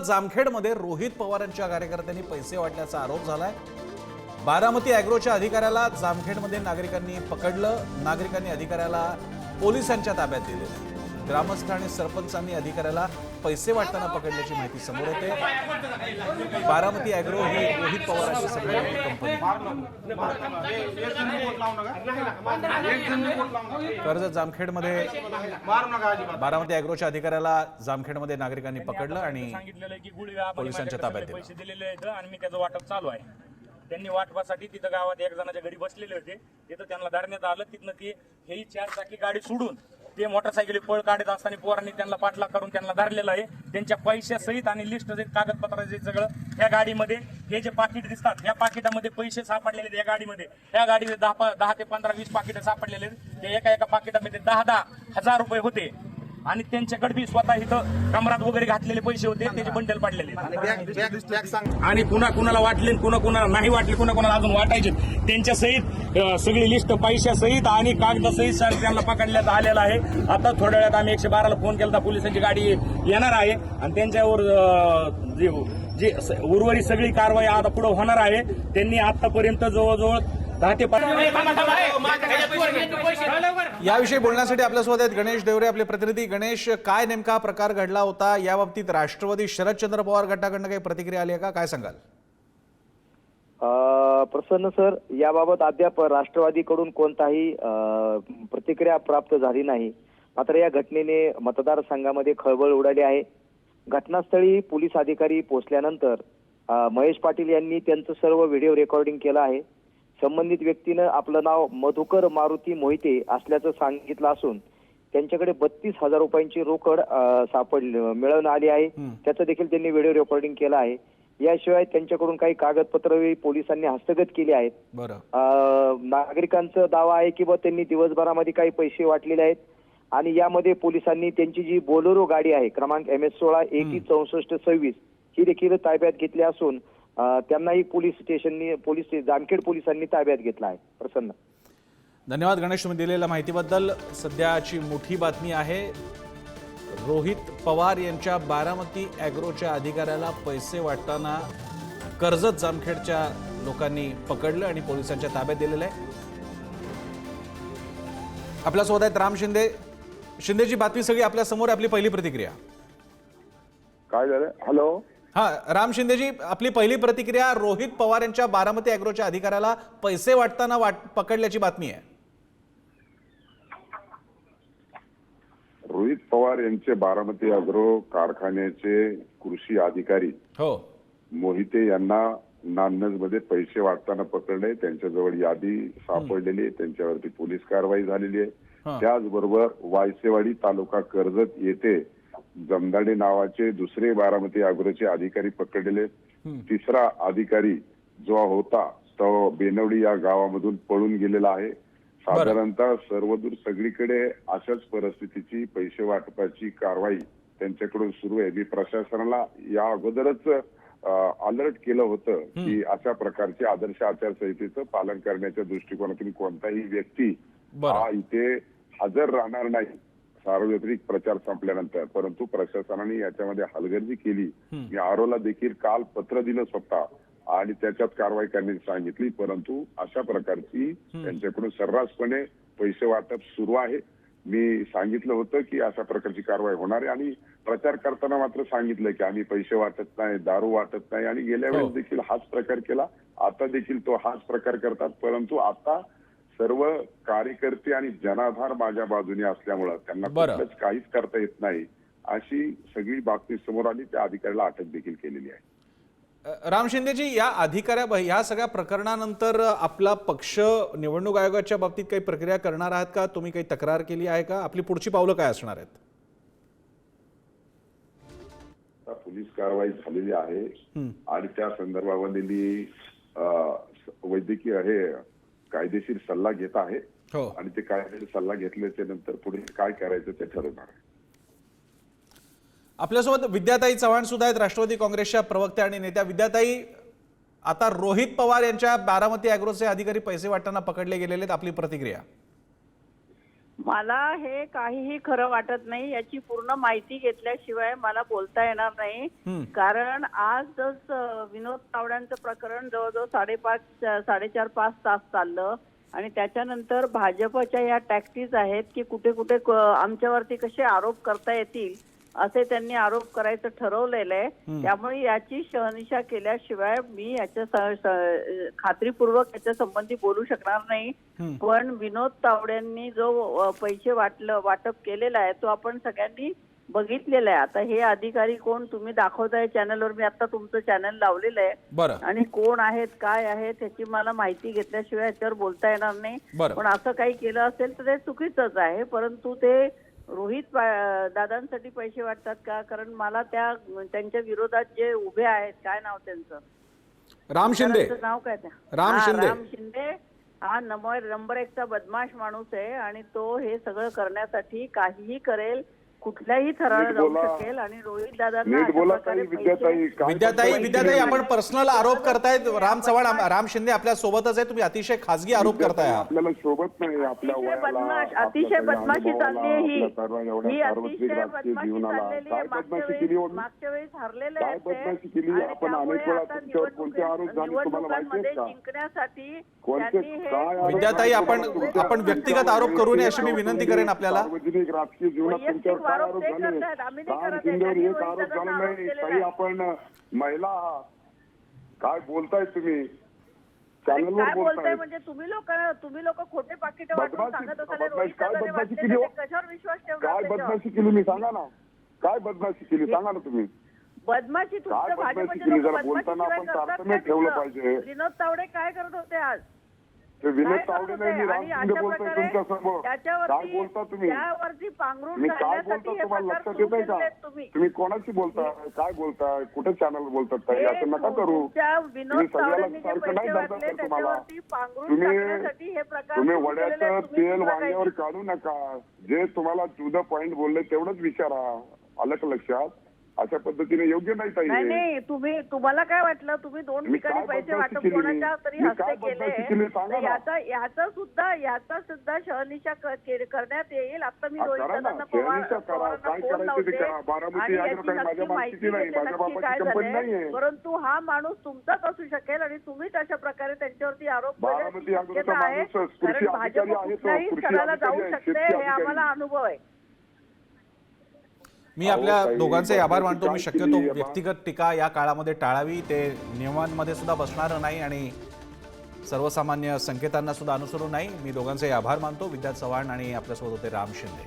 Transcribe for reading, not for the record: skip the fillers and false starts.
जामखेडमध्ये रोहित पवारांच्या कार्यकर्त्यांनी पैसे वाटल्याचा आरोप झालाय। बारामती ॲग्रोच्या अधिकाऱ्याला जामखेडमध्ये नागरिकांनी पकडलं। नागरिकांनी अधिकाऱ्याला पोलिसांच्या ताब्यात दिले। ग्रामस्थ आणि सरपंचांनी अधिकाऱ्याला पैसे वाटताना पकडल्याची माहिती समोर येते। बारामती ॲग्रो ही रोहित पवारांची सगळी कंपनी। कर्जत जामखेडमध्ये बारामती ॲग्रोच्या अधिकाऱ्याला जामखेडमध्ये नागरिकांनी पकडलं आणि पोलिसांच्या ताब्यात दिलं। पैसे दिलेले आहेत आणि मी त्याचं वाटप चालू आहे। त्यांनी वाटपासाठी तिथं गावात एक जणाच्या घरी बसलेले होते, तिथं त्यांना धरण्यात आलं। तिथनं ती ही 4 चाकी गाडी सोडून ते मोटरसायकल पळ काढत असताना पोरांनी त्यांना पाठलाग करून त्यांना धरलेलं आहे। त्यांच्या पैशासहित आणि लिस्ट कागदपत्राचे सगळं त्या गाडीमध्ये हे जे पाकिट दिसतात, या पाकिटामध्ये पैसे सापडलेले आहेत। या गाडीमध्ये त्या गाडीमध्ये 10 ते 15 20 पाकिट सापडलेले आहेत। ते एका पाकिटामध्ये 10 हजार रुपये होते आणि त्यांच्याकडे बी स्वतः इथं कमरात वगैरे घातलेले पैसे होते, त्याचे बंडल पडलेले आणि कुणाला वाटले कुणाला नाही वाटले, कुणाला अजून वाटायचे, त्यांच्या सहित सगळी लिस्ट पैशासहित आणि कागदासहित त्यांना पकडण्यात आलेला आहे। आता थोड्या वेळात आम्ही 112 ला फोन केला, पोलिसांची गाडी येणार आहे आणि त्यांच्यावर जी उर्वरित सगळी कारवाई आता पुढे होणार आहे। त्यांनी आतापर्यंत जवळजवळ 10 ते 15 याविषयी बोलण्यासाठी आपल्यासोबत आहेत गणेश देवरे, आपले प्रतिनिधी। गणेश, काय नेमका प्रकार घडला होता? या बाबतीत राष्ट्रवादी शरदचंद्र पवार गटाकडून काही प्रतिक्रिया आली आहे का? काय सांगाल? प्रसन्न सर, याबाबत अद्याप राष्ट्रवादीकडून कोणताही प्रतिक्रिया प्राप्त झाली नाही। मात्र या घटनेने मतदारसंघामध्ये खळबळ उडाली आहे। घटनास्थळी पोलीस अधिकारी पोहोचल्यानंतर महेश पाटील यांनी त्यांचं सर्व व्हिडिओ रेकॉर्डिंग केलं आहे। संबंधित व्यक्तीनं आपलं नाव मधुकर मारुती मोहिते असल्याचं सांगितलं असून त्यांच्याकडे 32,000 रुपयांची रोकड मिळवून आली आहे। त्याचं देखील त्यांनी व्हिडिओ रेकॉर्डिंग केलं आहे। याशिवाय त्यांच्याकडून काही कागदपत्र पोलिसांनी हस्तगत केली आहेत। नागरिकांचा दावा आहे की त्यांनी दिवसभरामध्ये काही पैसे वाटलेले आहेत आणि यामध्ये पोलिसांनी त्यांची जी बोलेरो गाडी आहे क्रमांक MS16 AT6426 ही देखील ताब्यात घेतली असून त्यांनाही जामखेड पोलिसांनी ताब्यात घेतला आहे। प्रसन्न, धन्यवाद गणेश, तुम्ही दिलेल्या माहितीबद्दल। सध्याची मोठी बातमी आहे, रोहित पवार यांच्या बारामती ॲग्रोच्या अधिकाऱ्याला पैसे वाटताना कर्जत जामखेडच्या लोकांनी पकडलं आणि पोलिसांच्या ताब्यात दिलेलं आहे। आपल्यासोबत आहेत राम शिंदे। शिंदेची बातमी सगळी आपल्या समोर, आपली पहिली प्रतिक्रिया काय झालं? हॅलो, हा राम शिंदेजी, आपली पहिली प्रतिक्रिया, रोहित पवार यांच्या बारामती ॲग्रोच्या अधिकाऱ्याला पैसे वाटताना पकडल्याची बातमी आहे। रोहित पवार यांचे बारामती अॅग्रो कारखान्याचे कृषी अधिकारी मोहिते यांना नान्नजमध्ये पैसे वाटताना पकडले। त्यांच्याजवळ यादी सापडलेली, त्यांच्यावरती पोलीस कारवाई झालेली आहे। त्याचबरोबर वायसेवाडी तालुका कर्जत येथे जमदाडे नावाचे दुसरे बारामती अॅग्रोचे अधिकारी पकडलेले। तिसरा अधिकारी जो होता तो बेनवडी या गावामधून पळून गेलेला आहे। साधारणतः सर्वदूर सगळीकडे अशाच परिस्थितीची पैसे वाटपाची कारवाई त्यांच्याकडून सुरू आहे। मी प्रशासनाला या अगोदरच अलर्ट केलं होतं की अशा प्रकारचे आदर्श आचारसंहितेचं पालन करण्याच्या दृष्टिकोनातून कोणताही व्यक्ती हा इथे हजर राहणार नाही सार्वत्रिक प्रचार संपल्यानंतर। परंतु प्रशासनाने याच्यामध्ये हलगर्जी केली। मी आरोला देखील काल पत्र दिलं स्वतः आणि त्याच्यात कारवाई करण्याची सांगितली, परंतु अशा प्रकारची त्यांच्याकडून सर्रासपणे पैसे वाटप सुरू आहे। मी सांगितलं होतं की अशा प्रकारची कारवाई होणार आहे आणि प्रचार करताना मात्र सांगितलं की आम्ही पैसे वाटत नाही, दारू वाटत नाही आणि गेल्या वेळेस देखील हाच प्रकार केला, आता देखील तो हाच प्रकार करतात। परंतु आता सर्व कार्यकर्ते आणि जनाधार माझ्या बाजूने असल्यामुळे त्यांना कुठलंच काहीच करता येत नाही अशी सगळी बातमी समोर आली। त्या अधिकाऱ्याला अटक देखील केलेली आहे। राम शिंदेजी, या सगळ्या प्रकरणानंतर आपला पक्ष निवडणूक आयोगाच्या बाबतीत काही प्रक्रिया करणार आहात का? तुम्ही काही तक्रार केली आहे का? आपली पुढची पावलं काय असणार आहेत? पोलीस कारवाई झालेली आहे आणि त्या संदर्भामध्ये वैद्यकीय कायदेशीर सल्ला घेत आहे आणि ते कायदेशीर सल्ला घेतल्याच्या नंतर पुढे काय करायचं ते ठरवणार आहे। आपल्यासोबत विद्याताई चव्हाण सुद्धा आहेत, राष्ट्रवादी काँग्रेसच्या प्रवक्त्या आणि नेत्या। विद्याताई, आता रोहित पवार यांच्या बारामती ॲग्रोचे अधिकारी पैसे वाटताना पकडले गेलेले, आपली प्रतिक्रिया? मला हे काहीही खरं वाटत नाही. याची पूर्ण माहिती घेतल्याशिवाय मला बोलता येणार नाही. कारण आज विनोद तावड्यांचं प्रकरण जवळजवळ 4.5 तास चाललं आणि त्याच्यानंतर भाजपच्या या टॅक्टिक्स आहेत की कुठे कुठे आमच्यावरती कसे आरोप करता येतील असे त्यांनी आरोप करायचं ठरवलेलं आहे. त्यामुळे याची शहानिशा केल्याशिवाय मी याच्या खात्रीपूर्वक याच्या संबंधी बोलू शकणार नाही. पण विनोद तावड्यांनी जो पैसे वाटप केलेला आहे तो आपण सगळ्यांनी बघितलेला आहे. आता हे अधिकारी कोण तुम्ही दाखवताय चॅनलवर, मी आता तुमचं चॅनल लावलेलं आहे आणि कोण आहेत काय आहेत याची मला माहिती घेतल्याशिवाय याच्यावर बोलता येणार नाही. पण असं काही केलं असेल तर ते चुकीचंच आहे. परंतु ते रोहित दादांसाठी पैसे वाटतात का? कारण मला त्यांच्या विरोधात जे उभे आहेत, काय नाव त्यांचं, राम शिंदे, नाव काय त्या राम शिंदे हा नंबर 1चा बदमाश माणूस आहे आणि तो हे सगळं करण्यासाठी काहीही करेल, कुठल्याही थराला जाऊ शकेल. आणि रोहित दादांना विद्याताई आपण पर्सनल आरोप करतायत. राम चव्हाण, राम शिंदे आपल्या सोबतच आहे, तुम्ही अतिशय खासगी आरोप करताय. आपल्याला सोबत नाही, आपल्या अतिशय बदमाशी चालली आहे ही अतिशय बदमाशी चाललेली आहे. मागच्या वेळेस हरलेले निवडणुकांमध्ये जिंकण्यासाठी विद्याताई आपण व्यक्तिगत आरोप करू नये अशी मी विनंती करेन आपल्याला. राजकीय जीवनात आपण महिला काय बोलताय तुम्ही चॅनलवर बोलताय म्हणजे तुम्ही लोक खोटे पाकिट सांगत असाल. कशावर विश्वास ठेवला? काय बदमाशी केली मी सांगा ना, काय बदमाशी केली सांगा ना तुम्ही. बदमाशी काय बदमाशी केली जरा बोलताना आपण तारतम्य ठेवलं पाहिजे. विनोद तावडे काय करत होते आज? विनोद तावडे नाही, मी राम शिंदे बोलतोय तुमच्यासमोर. काय बोलता तुम्ही? मी काय बोलता तुम्हाला लक्षात येत आहे का? तुम्ही कोणाशी बोलताय, काय बोलताय, कुठे चॅनल बोलतात ताई? असं नका करू. तुम्ही सगळ्याला सारखं नाही धरता तुम्हाला. तुम्ही वड्याचं तेल वांग्यावर काढू नका. जे तुम्हाला टू द पॉइंट बोलले तेवढंच विचारा. आलं का लक्षात? अशा पद्धतीने योग्य नाही ताई. नाही तुम्हाला काय वाटलं? तुम्ही 2 ठिकाणी पैसे वाटप कोणाच्या तरी हस्ते केले, याचा सुद्धा शहानिशा करण्यात येईल. आता मी रोहित दादांना फोन लावते आणि याची नक्की माहिती घेते नक्की काय झालंय. परंतु हा माणूस तुमचाच असू शकेल आणि तुम्हीच अशा प्रकारे त्यांच्यावरती आरोप शक्यता आहे. कारण भाजप कुठल्याही स्तराला जाऊ शकते हे आम्हाला अनुभव आहे. मी आपल्या दोघांचे आभार मानतो. मी शक्यतो व्यक्तिगत टीका या काळामध्ये टाळावी, ते नियमांमध्ये सुद्धा बसणार नाही आणि सर्वसामान्य संकेतांना सुद्धा अनुसरू नाही. मी दोघांचे आभार मानतो. विद्या चव्हाण आणि आपल्यासोबत होते राम शिंदे.